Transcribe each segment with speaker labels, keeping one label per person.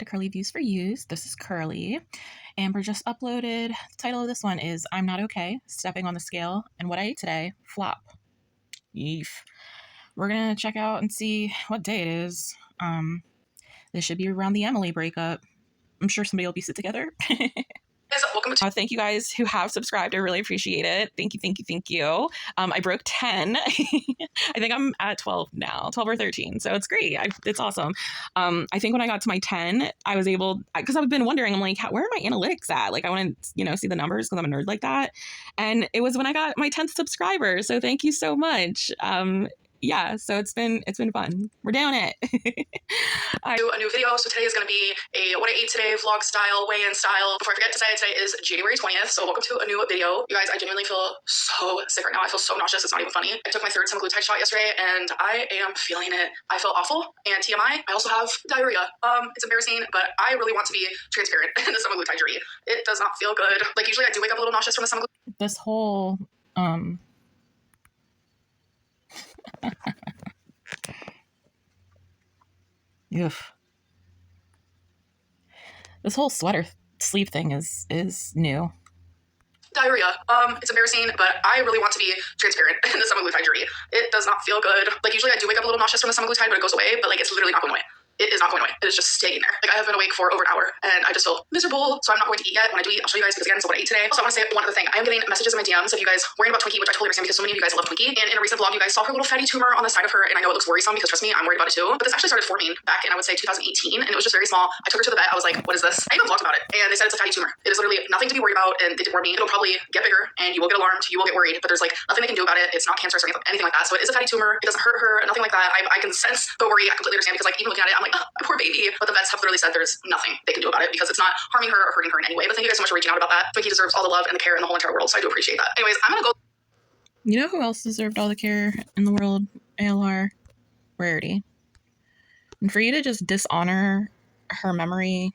Speaker 1: to Curly Views for Use. This is Curly. Amber just uploaded. The title of this one is I'm Not Okay, Stepping on the Scale, and What I Ate Today, Flop. Yeef. We're going to check out and see what day it is. This should be around the Emily breakup. I'm sure somebody will be sit together.
Speaker 2: Welcome to
Speaker 1: Thank you guys who have subscribed. I really appreciate it. Thank you. I broke 10. I think I'm at 12 now, 12 or 13. So it's great. It's awesome. I think when I got to my 10, I was able, because I've been wondering, I'm like, where are my analytics at? Like, I want to, see the numbers because I'm a nerd like that. And it was when I got my 10th subscriber. So thank you so much. Yeah, so it's been fun. We're doing it.
Speaker 2: do a new video. So today is going to be a what I ate today vlog style, weigh-in style. Before I forget to say, today is January 20th. So welcome to a new video. You guys, I genuinely feel so sick right now. I feel so nauseous. It's not even funny. I took my third semaglutide shot yesterday and I am feeling it. I feel awful. And TMI, I also have diarrhea. It's embarrassing, but I really want to be transparent in the semaglutide journey. It does not feel good. Like usually I do wake up a little nauseous from the semaglutide.
Speaker 1: This whole, This whole sweater sleeve thing is new.
Speaker 2: Diarrhea. It's embarrassing, but I really want to be transparent in the semaglutide journey. It does not feel good. Like usually I do wake up a little nauseous from the semaglutide, but it goes away, but like it's literally not going away. It is not going away. It is just staying there. Like I have been awake for over an hour and I just feel miserable. So I'm not going to eat yet. When I do eat, I'll show you guys because again, so what I ate today. Also, I want to say one other thing. I am getting messages in my DMs of you guys worrying about Twinkie, which I totally understand because so many of you guys love Twinkie. And in a recent vlog, you guys saw her little fatty tumor on the side of her. And I know it looks worrisome because trust me, I'm worried about it too. But this actually started forming back in, I would say 2018. And it was just very small. I took her to the vet. I was like, what is this? I even vlogged about it. And they said it's a fatty tumor. It is literally nothing to be worried about. And they did warn me. It'll probably get bigger and you will get alarmed. You will get worried. But there's like nothing they can do about it. It's not cancerous or anything like that. So it is a fatty tumor. It doesn't hurt her. Nothing like that. I can sense the worry. I completely understand because like even looking at it, I'm like, oh, my poor baby. But the vets have literally said there's nothing they can do about it because it's not harming her or hurting her in any way. But thank you guys so much for reaching out about that. Twinkie deserves all the love and the care in the whole entire world, so I do appreciate that. Anyways, I'm gonna go.
Speaker 1: You know who else deserved all the care in the world? ALR. Rarity. And for you to just dishonor her memory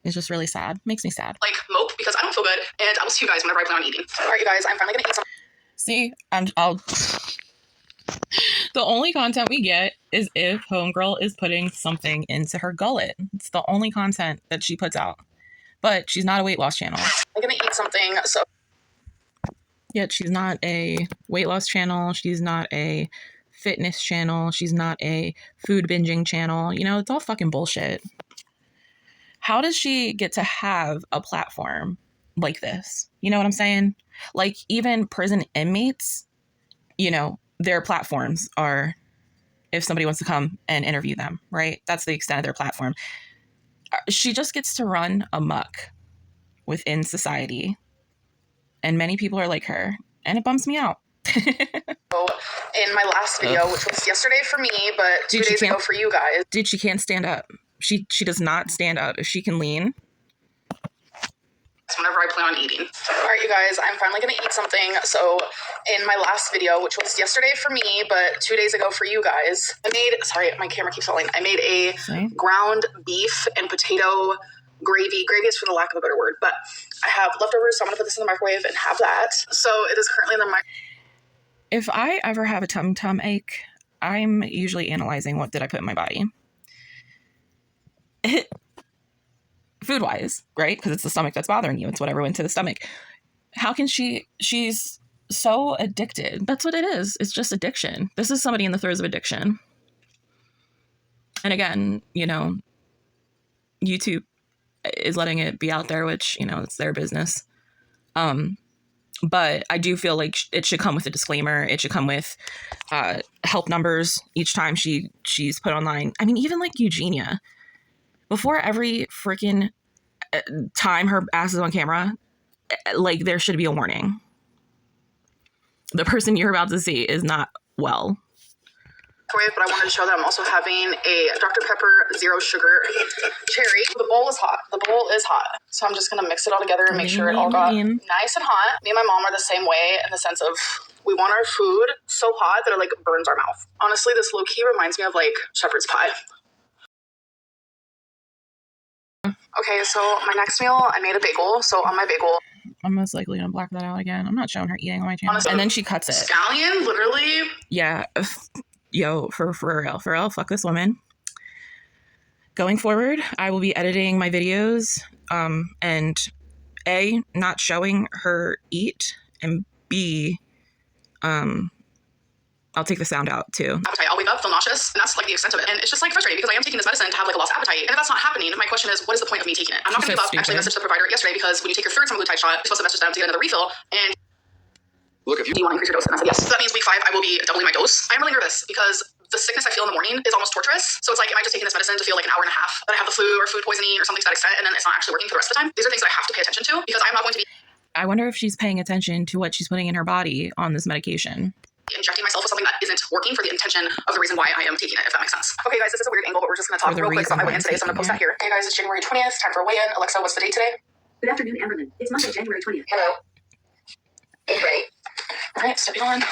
Speaker 1: is just really sad. Makes me sad.
Speaker 2: Like mope because I don't feel good, and I will see you guys whenever I plan on eating. All right, you guys, I'm finally gonna eat some.
Speaker 1: See, I'll. The only content we get is if Homegirl is putting something into her gullet. It's the only content that she puts out. But she's not a weight loss channel.
Speaker 2: I'm gonna eat something, so.
Speaker 1: Yet she's not a weight loss channel. She's not a fitness channel. She's not a food binging channel. It's all fucking bullshit. How does she get to have a platform like this? You know what I'm saying? Like even prison inmates, their platforms are if somebody wants to come and interview them, right? That's the extent of their platform. She just gets to run amok within society. And many people are like her. And it bums me out.
Speaker 2: In my last video, which was yesterday for me, but 2 days ago for you guys.
Speaker 1: Dude, she can't stand up. She does not stand up. If she can lean.
Speaker 2: Whenever I plan on eating. All right, you guys, I'm finally going to eat something. So in my last video, which was yesterday for me, but 2 days ago for you guys, sorry, my camera keeps falling. I made a ground beef and potato gravy. Gravy is for the lack of a better word, but I have leftovers, so I'm going to put this in the microwave and have that. So it is currently in the microwave.
Speaker 1: If I ever have a tum ache, I'm usually analyzing what did I put in my body. Food-wise, right? Because it's the stomach that's bothering you. It's whatever went to the stomach. How can she's so addicted. That's what it is. It's just addiction. This is somebody in the throes of addiction. And again, YouTube is letting it be out there, which, it's their business. But I do feel like it should come with a disclaimer. It should come with help numbers each time she's put online. I mean, even like Eugenia, before every freaking time her ass is on camera, like there should be a warning. The person you're about to see is not well.
Speaker 2: But I wanted to show that I'm also having a Dr. Pepper Zero Sugar Cherry. The bowl is hot. So I'm just going to mix it all together and make sure it all got nice and hot. Me and my mom are the same way in the sense of we want our food so hot that it like burns our mouth. Honestly, this low key reminds me of like shepherd's pie. Okay, so my next meal, I made a bagel. So on my bagel,
Speaker 1: I'm most likely going to black that out again. I'm not showing her eating on my channel. Honestly, and then she cuts it.
Speaker 2: Scallion, literally.
Speaker 1: Yeah. Yo, for real, fuck this woman. Going forward, I will be editing my videos and A, not showing her eat, and B, I'll take the sound out too.
Speaker 2: Appetite. I'll wake up, feel nauseous, and that's like the extent of it. And it's just like frustrating because I am taking this medicine to have like a lost appetite. And if that's not happening, my question is, what is the point of me taking it? I'm not going to give up. Actually, I messaged the provider yesterday because when you take your third semaglutide shot, you're supposed to message them to get another refill. And look, if you want to increase your dose, and I said yes. So that means week 5, I will be doubling my dose. I'm really nervous because the sickness I feel in the morning is almost torturous. So it's like, am I just taking this medicine to feel like an hour and a half that I have the flu or food poisoning or something to that extent, and then it's not actually working for the rest of the time? These are things that I have to pay attention to because I'm not going to be.
Speaker 1: I wonder if she's paying attention to what she's putting in her body on this medication.
Speaker 2: Injecting myself with something that isn't working for the intention of the reason why I am taking it, if that makes sense. Okay, guys, this is a weird angle, but we're just going to talk real quick about my weigh-in today, so I'm going to post that here. Okay, guys, it's January 20th, time for a weigh-in. Alexa, what's the date today?
Speaker 3: Good afternoon, Amberlynn. It's Monday, January 20th.
Speaker 2: Hello. It's ready. All right, stepping on.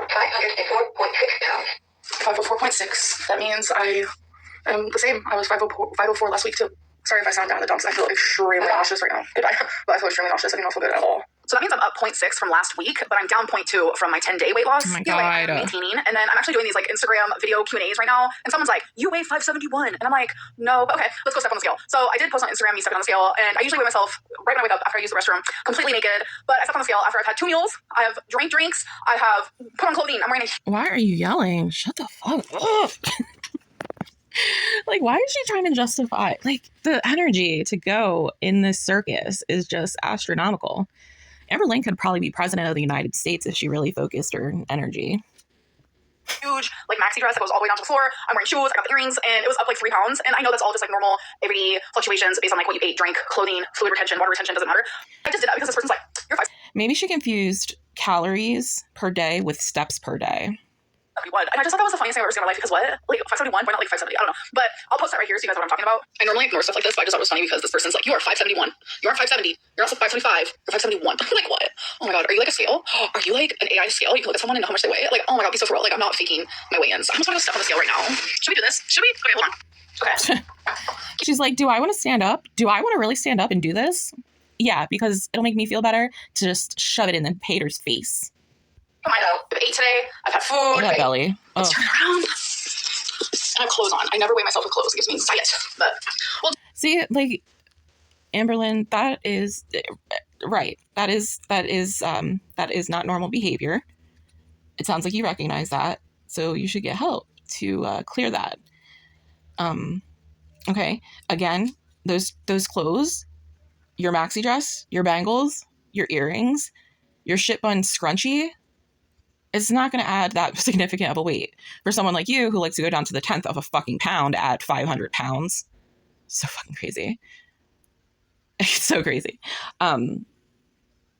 Speaker 2: 504.6 pounds. 504.6. That means I am the same. I was 504 last week, too. Sorry if I sound down in the dumps. I feel extremely nauseous right now. Goodbye. But I feel extremely nauseous. I do not feel good at all. So that means I'm up 0.6 from last week, but I'm down 0.2 from my 10-day weight loss.
Speaker 1: Oh my God.
Speaker 2: I'm maintaining. And then I'm actually doing these like Instagram video Q&As right now. And someone's like, you weigh 571. And I'm like, no, but okay, let's go step on the scale. So I did post on Instagram, me stepping on the scale. And I usually weigh myself right when I wake up after I use the restroom, completely naked. But I stepped on the scale after I've had 2 meals. I have drank drinks. I have put on clothing. I'm wearing a...
Speaker 1: Why are you yelling? Shut the fuck up. Like, why is she trying to justify? Like, the energy to go in this circus is just astronomical. Amberlynn could probably be president of the United States if she really focused her energy.
Speaker 2: Huge, like, maxi dress that goes all the way down to the floor. I'm wearing shoes. I got the earrings, and it was up like 3 pounds. And I know that's all just like normal, everyday fluctuations based on like what you ate, drank, clothing, fluid retention, water retention, doesn't matter. I just did that because this person's like, you're 5.
Speaker 1: Maybe she confused calories per day with steps per day.
Speaker 2: 71. And I just thought that was the funniest thing I've ever seen in my life because what? Like 571? Why not like 570? I don't know. But I'll post that right here so you guys know what I'm talking about. I normally ignore stuff like this, but I just thought it was funny because this person's like, you are 571. You aren't 570. You're also 575. You're 571. I'm like, what? Oh my God. Are you like a scale? Are you like an AI scale? You can look at someone and know how much they weigh? Like, oh my God, be so for real. Like, I'm not faking my weigh-ins. I'm just gonna step on the scale right now. Should we do this? Should we? Okay, hold on. Okay.
Speaker 1: She's like, do I want to stand up? Do I want to really stand up and do this? Yeah, because it'll make me feel better to just shove it in the hater's face.
Speaker 2: I know. I've ate today. I've had food.
Speaker 1: That belly.
Speaker 2: Let's turn it around. I have clothes on. I never weigh myself with clothes. It gives me anxiety. But well,
Speaker 1: see, like, Amberlynn, that is right. That is not normal behavior. It sounds like you recognize that, so you should get help to clear that. Okay. Again, those clothes, your maxi dress, your bangles, your earrings, your shit bun scrunchie. It's not going to add that significant of a weight for someone like you who likes to go down to the 10th of a fucking pound at 500 pounds. So fucking crazy. It's so crazy.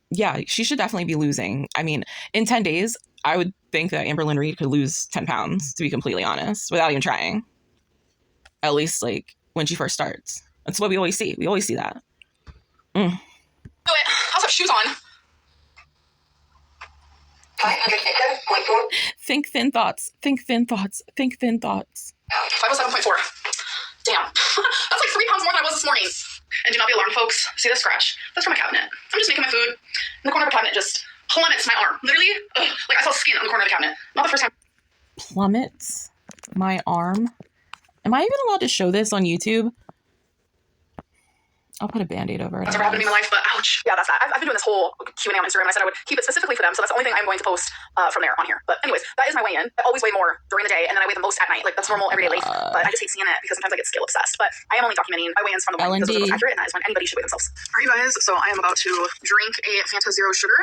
Speaker 1: Yeah, she should definitely be losing. I mean, in 10 days, I would think that Amberlynn Reid could lose 10 pounds, to be completely honest, without even trying. At least, like, when she first starts. That's what we always see. We always see that.
Speaker 2: do it. I also have shoes on. 507.4.
Speaker 1: Think thin thoughts. Think thin thoughts. Think thin thoughts.
Speaker 2: 507.4. Damn. That's like 3 pounds more than I was this morning. And do not be alarmed, folks. See this scratch? That's from my cabinet. I'm just making my food. And the corner of the cabinet just plummets my arm. Literally, like I saw skin on the corner of the cabinet. Not the first time.
Speaker 1: Plummets my arm. Am I even allowed to show this on YouTube? I'll put a Band-Aid over it.
Speaker 2: That's never happened to me in my life, but ouch. Yeah, that's that. I've been doing this whole Q&A on Instagram, and I said I would keep it specifically for them, so that's the only thing I'm going to post from there on here. But anyways, that is my weigh-in. I always weigh more during the day, and then I weigh the most at night. Like, that's normal everyday life. But I just hate seeing it because sometimes I get scale obsessed. But I am only documenting my weigh-ins from the morning because it's the most accurate, and that is when anybody should weigh themselves. All right, guys, so I am about to drink a Fanta Zero Sugar.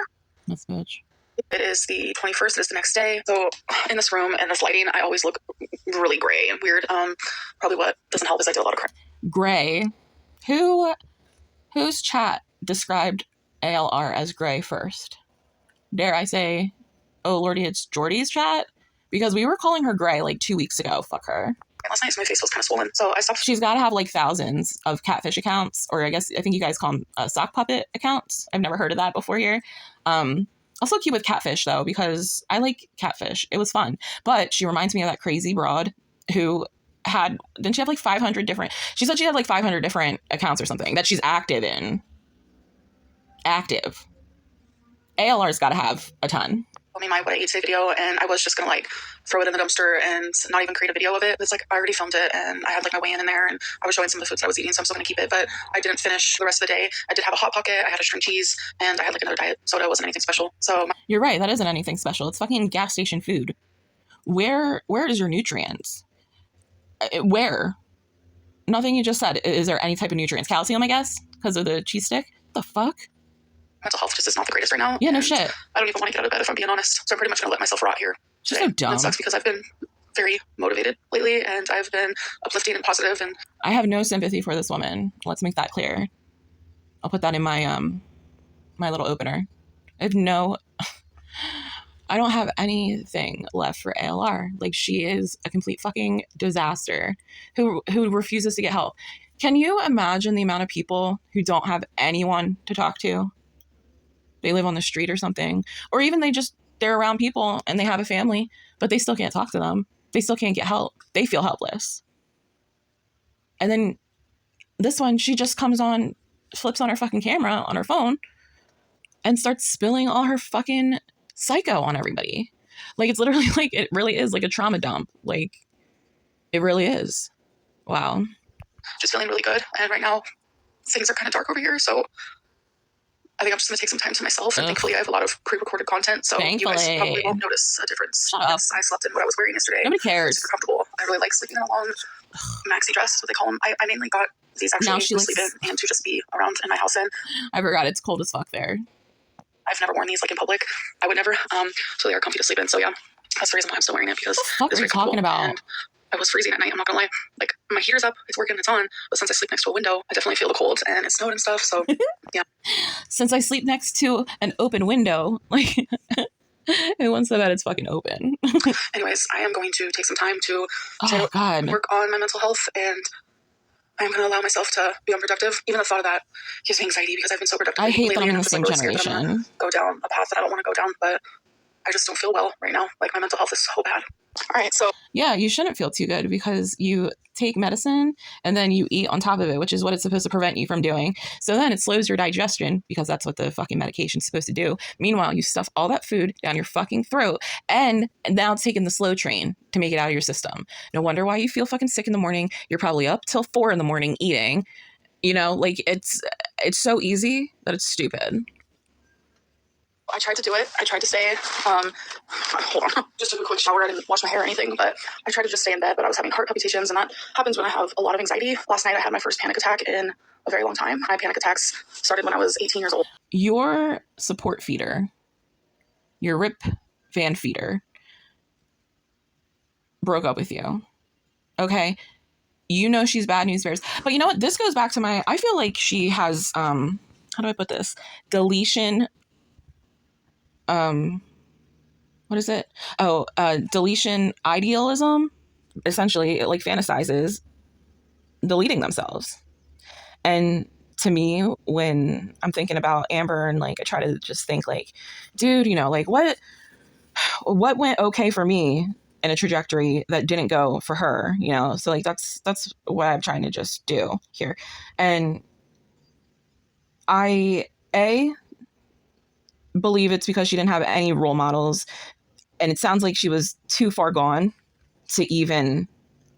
Speaker 1: That's bitch.
Speaker 2: It is the 21st. It is the next day. So in this room and this lighting, I always look really gray and weird. Probably what doesn't help is I do a lot of crap.
Speaker 1: Gray. Whose chat described ALR as gray first? Dare I say, oh lordy, it's Jordy's chat? Because we were calling her gray like 2 weeks ago. Fuck her.
Speaker 2: Last night my face was kind of swollen, so I stopped.
Speaker 1: She's got to have like thousands of catfish accounts, or I think you guys call them sock puppet accounts. I've never heard of that before here. Also cute with catfish though, because I like catfish. It was fun. But she reminds me of that crazy broad who didn't she have like 500 different, she said she had like 500 different accounts or something that she's active in. Active. ALR's got to have a ton.
Speaker 2: me my what I eat today video, and I was just gonna like throw it in the dumpster and not even create a video of it. It's like I already filmed it, and I had like my weigh in there, and I was showing some of the foods I was eating, so I'm still gonna keep it. But I didn't finish the rest of the day. I did have a hot pocket, I had a string cheese, and I had like another diet soda. It wasn't anything special. So
Speaker 1: You're right, that isn't anything special. It's fucking gas station food. Where is your nutrients? Where? Nothing you just said. Is there any type of nutrients? Calcium, I guess, because of the cheese stick? What the fuck?
Speaker 2: mental health just is not the greatest right now.
Speaker 1: Yeah, no shit.
Speaker 2: I don't even want to get out of bed if I'm being honest. So I'm pretty much gonna let myself rot here.
Speaker 1: Just so dumb.
Speaker 2: And it sucks because I've been very motivated lately, and I've been uplifting and positive, and
Speaker 1: I have no sympathy for this woman. Let's make that clear. I'll put that in my my little opener. I don't have anything left for ALR. Like, she is a complete fucking disaster who refuses to get help. Can you imagine the amount of people who don't have anyone to talk to? They live on the street or something, or even they're around people and they have a family, but they still can't talk to them. They still can't get help. They feel helpless. And then this one, she just comes on, flips on her fucking camera on her phone and starts spilling all her fucking psycho on everybody. Like, it's literally like, it really is like a trauma dump. Like, it really is. Wow.
Speaker 2: Just feeling really good. And right now, things are kind of dark over here, so I think I'm just going to take some time to myself, and thankfully I have a lot of pre-recorded content, so
Speaker 1: Thankfully.
Speaker 2: you guys probably won't notice a difference.
Speaker 1: Shut up.
Speaker 2: I slept in what I was wearing yesterday.
Speaker 1: Nobody cares.
Speaker 2: Super comfortable. I really like sleeping in a long maxi dress, is what they call them. I mainly got these actually to sleep in and to just be around in my house in.
Speaker 1: I forgot it's cold as fuck there.
Speaker 2: I've never worn these like in public. I would never. So they are comfy to sleep in. So yeah, that's the reason why I'm still wearing it, because
Speaker 1: what the fuck are you talking about?
Speaker 2: And I was freezing at night. I'm not gonna lie. Like, my heater's up, it's working, it's on. But since I sleep next to a window, I definitely feel the cold, and it snowed and stuff. So yeah.
Speaker 1: Since I sleep next to an open window, like, who wants to bet it's fucking open?
Speaker 2: Anyways, I am going to take some time to work on my mental health, and I'm going to allow myself to be unproductive. Even the thought of that gives me anxiety, because I've been so productive.
Speaker 1: I hate
Speaker 2: lately,
Speaker 1: that I'm in
Speaker 2: and
Speaker 1: the same generation.
Speaker 2: I'm gonna go down a path that I don't want to go down, but I just don't feel well right now. Like, my mental health is so bad. All right, so
Speaker 1: yeah, you shouldn't feel too good, because you take medicine and then you eat on top of it, which is what it's supposed to prevent you from doing. So then it slows your digestion, because that's what the fucking medication's supposed to do. Meanwhile, you stuff all that food down your fucking throat, and now taking the slow train to make it out of your system. No wonder why you feel fucking sick in the morning. You're probably up till 4 a.m. eating. You know, like, it's so easy that it's stupid.
Speaker 2: I tried to do it. I tried to stay, hold on, just took a quick shower. I didn't wash my hair or anything, but I tried to just stay in bed, but I was having heart palpitations, and that happens when I have a lot of anxiety. Last night I had my first panic attack in a very long time. My panic attacks started when I was 18 years old.
Speaker 1: Your support feeder, your Rip Van feeder, broke up with you. Okay? You know she's bad news bears. But you know what? This goes back to I feel like she has, how do I put this? Deletion what is it? Deletion idealism. Essentially, it like fantasizes deleting themselves. And to me, when I'm thinking about Amber, and like I try to just think like, dude, you know, like what went okay for me in a trajectory that didn't go for her, you know? So like that's what I'm trying to just do here. And I believe it's because she didn't have any role models, and it sounds like she was too far gone to even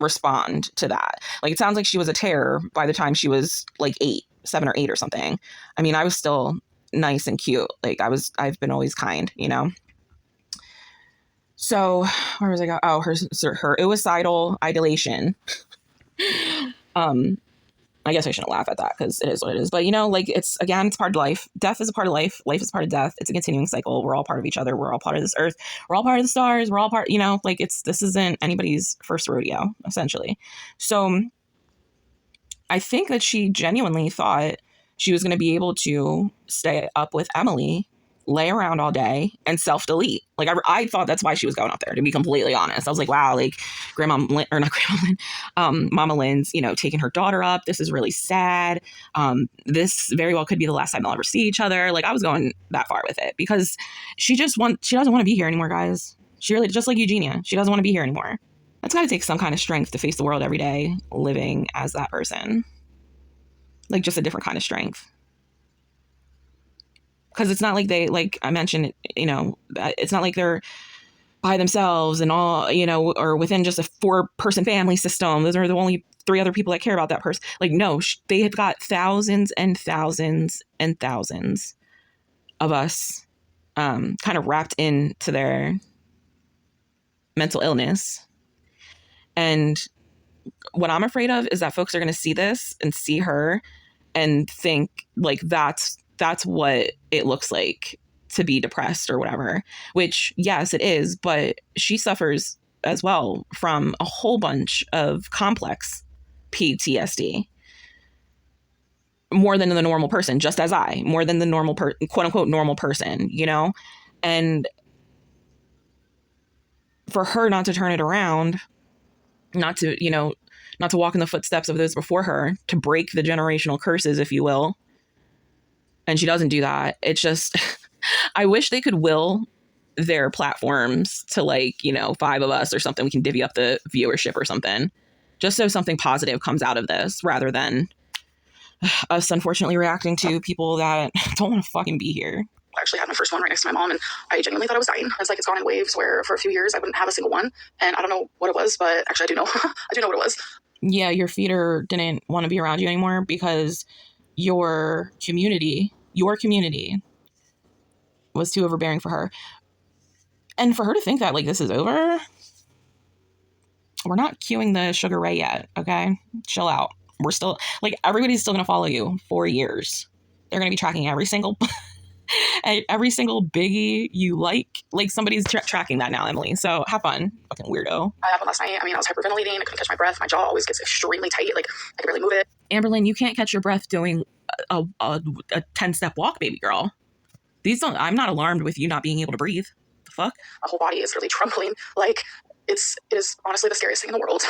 Speaker 1: respond to that. Like, it sounds like she was a terror by the time she was like 7 or 8 or something. I mean, I was still nice and cute. Like, I've been always kind, you know? So where was I going? Oh, her suicidal idolation. I guess I shouldn't laugh at that, because it is what it is. But, you know, like, it's part of life. Death is a part of life. Life is part of death. It's a continuing cycle. We're all part of each other. We're all part of this earth. We're all part of the stars. We're all part, you know, like, this isn't anybody's first rodeo, essentially. So I think that she genuinely thought she was going to be able to stay up with Emily, lay around all day, and self-delete. Like, I thought that's why she was going up there, to be completely honest. I was like, wow, like, Mama Lynn's, you know, taking her daughter up. This is really sad. This very well could be the last time they'll ever see each other. Like, I was going that far with it, because she doesn't want to be here anymore, guys. She really, just like Eugenia, she doesn't want to be here anymore. That's got to take some kind of strength to face the world every day, living as that person. Like, just a different kind of strength. Because it's not like they, like I mentioned, you know, it's not like they're by themselves and all, you know, or within just a 4-person family system. Those are the only 3 other people that care about that person. Like, no, they have got thousands and thousands and thousands of us kind of wrapped into their mental illness. And what I'm afraid of is that folks are going to see this and see her and think like that's what it looks like to be depressed or whatever, which yes, it is, but she suffers as well from a whole bunch of complex PTSD, more than the normal person, just as more than the normal quote unquote normal person, you know? And for her not to turn it around, not to walk in the footsteps of those before her, to break the generational curses, if you will, and she doesn't do that. It's just, I wish they could will their platforms to, like, you know, 5 of us or something. We can divvy up the viewership or something, just so something positive comes out of this, rather than us unfortunately reacting to people that don't want to fucking be here.
Speaker 2: I actually had my first one right next to my mom, and I genuinely thought I was dying. It's like it's gone in waves where for a few years I wouldn't have a single one, and I don't know what it was, but actually I do know. I do know what it was.
Speaker 1: Yeah, your feeder didn't want to be around you anymore because your community was too overbearing for her. And for her to think that, like, this is over, we're not cueing the Sugar Ray yet, okay? Chill out. We're still, like, everybody's still going to follow you for years. They're going to be tracking every single biggie you like somebody's tracking that now, Emily. So have fun, fucking weirdo.
Speaker 2: I happened last night. I mean, I was hyperventilating. I couldn't catch my breath. My jaw always gets extremely tight. Like, I can barely move it.
Speaker 1: Amberlynn, you can't catch your breath doing a 10-step walk, baby girl. I'm not alarmed with you not being able to breathe. The fuck?
Speaker 2: My whole body is really trembling. Like, it is honestly the scariest thing in the world.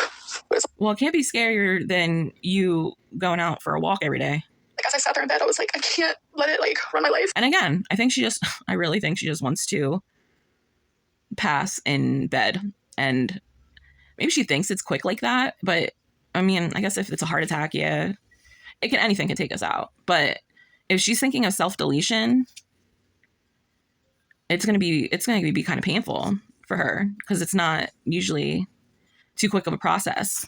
Speaker 1: Well, it can't be scarier than you going out for a walk every day.
Speaker 2: Like, as I sat there in bed, I was like, I can't let it, like, run my life.
Speaker 1: And again, I really think she just wants to pass in bed. And maybe she thinks it's quick like that. But, I mean, I guess if it's a heart attack, yeah, anything can take us out. But if she's thinking of self-deletion, it's going to be kind of painful for her, because it's not usually too quick of a process,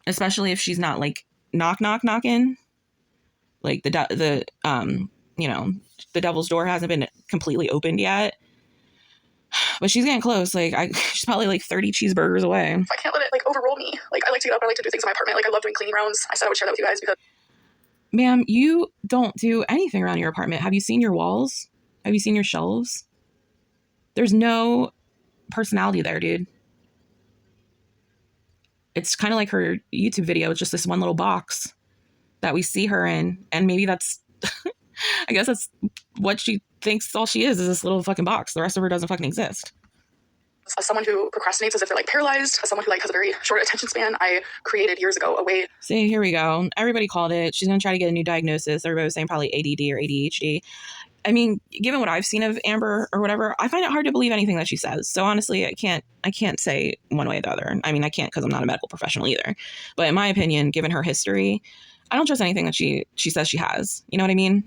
Speaker 1: especially if she's not, like, knocking. Like, the devil's door hasn't been completely opened yet, but she's getting close. Like, she's probably like 30 cheeseburgers away.
Speaker 2: I can't let it, like, overrule me. Like, I like to get up. I like to do things in my apartment. Like, I love doing cleaning rounds. I said I would share that with you guys because...
Speaker 1: Ma'am, you don't do anything around your apartment. Have you seen your walls? Have you seen your shelves? There's no personality there, dude. It's kind of like her YouTube video. It's just this one little box that we see her in. And maybe that's, I guess that's what she thinks all she is this little fucking box. The rest of her doesn't fucking exist.
Speaker 2: As someone who procrastinates as if they're, like, paralyzed, as someone who, like, has a very short attention span, I created years ago a way.
Speaker 1: See, here we go. Everybody called it. She's going to try to get a new diagnosis. Everybody was saying probably ADD or ADHD. I mean, given what I've seen of Amber or whatever, I find it hard to believe anything that she says. So honestly, I can't say one way or the other. I mean, I can't, because I'm not a medical professional either. But in my opinion, given her history, I don't trust anything that she says she has. You know what I mean?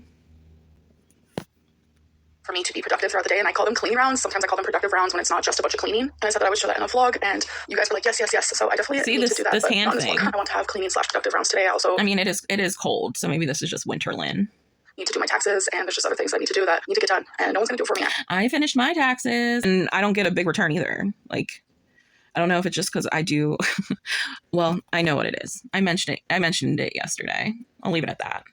Speaker 2: For me to be productive throughout the day, and I call them cleaning rounds. Sometimes I call them productive rounds when it's not just a bunch of cleaning. And I said that I would show that in a vlog, and you guys were like, yes. So I definitely need to do that.
Speaker 1: This hand thing.
Speaker 2: I want to have cleaning / productive rounds today. I
Speaker 1: mean, it is cold, so maybe this is just Winterlyn.
Speaker 2: Need to do my taxes, and there's just other things I need to do that need to get done, and no one's gonna do it for me yet.
Speaker 1: I finished my taxes, and I don't get a big return either. Like, I don't know if it's just because I do. Well, I know what it is. I mentioned it yesterday. I'll leave it at that.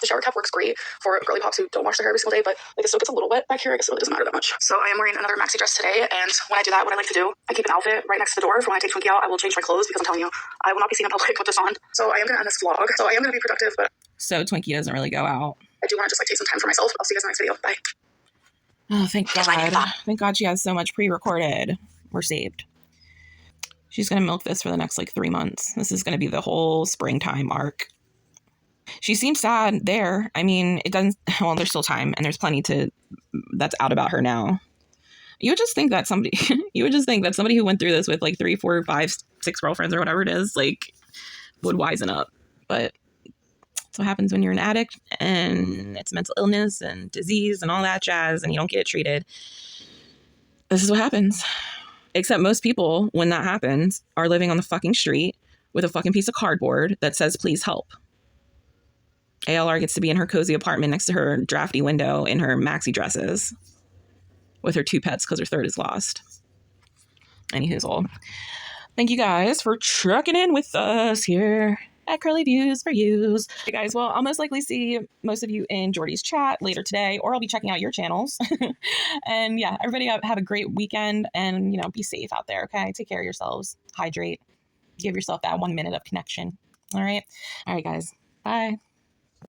Speaker 2: The shower cap works great for girly pops who don't wash their hair every single day, but, like, it still gets a little wet back here. I guess it really doesn't matter that much. So I am wearing another maxi dress today, and when I do that, what I like to do, I keep an outfit right next to the door for when I take Twinkie out. I will change my clothes, because I'm telling you, I will not be seen in public with this on. So I am going to end this vlog. So I am going to be productive, but...
Speaker 1: So Twinkie doesn't really go out.
Speaker 2: I do want to just, like, take some time for myself. I'll see you guys in the next video. Bye.
Speaker 1: Oh, thank God. Thank God she has so much pre-recorded. We're saved. She's going to milk this for the next, like, 3 months. This is going to be the whole springtime arc. She seems sad there. I mean, it doesn't... Well, there's still time, and there's plenty that's out about her now. You would just think that somebody who went through this with, like, 3, 4, 5, 6 girlfriends or whatever it is, like, would wisen up. But That's what happens when you're an addict and it's mental illness and disease and all that jazz and you don't get it treated. This is what happens. Except most people, when that happens, are living on the fucking street with a fucking piece of cardboard that says, please help. ALR gets to be in her cozy apartment next to her drafty window in her maxi dresses with her 2 pets because her 3rd is lost. Anywho's. Thank you guys for trucking in with us here at Curly Views for Yous. Hey guys, well, I'll most likely see most of you in Jordy's chat later today, or I'll be checking out your channels. And yeah, everybody have a great weekend and, you know, be safe out there, okay? Take care of yourselves. Hydrate. Give yourself that 1 minute of connection. All right, guys. Bye.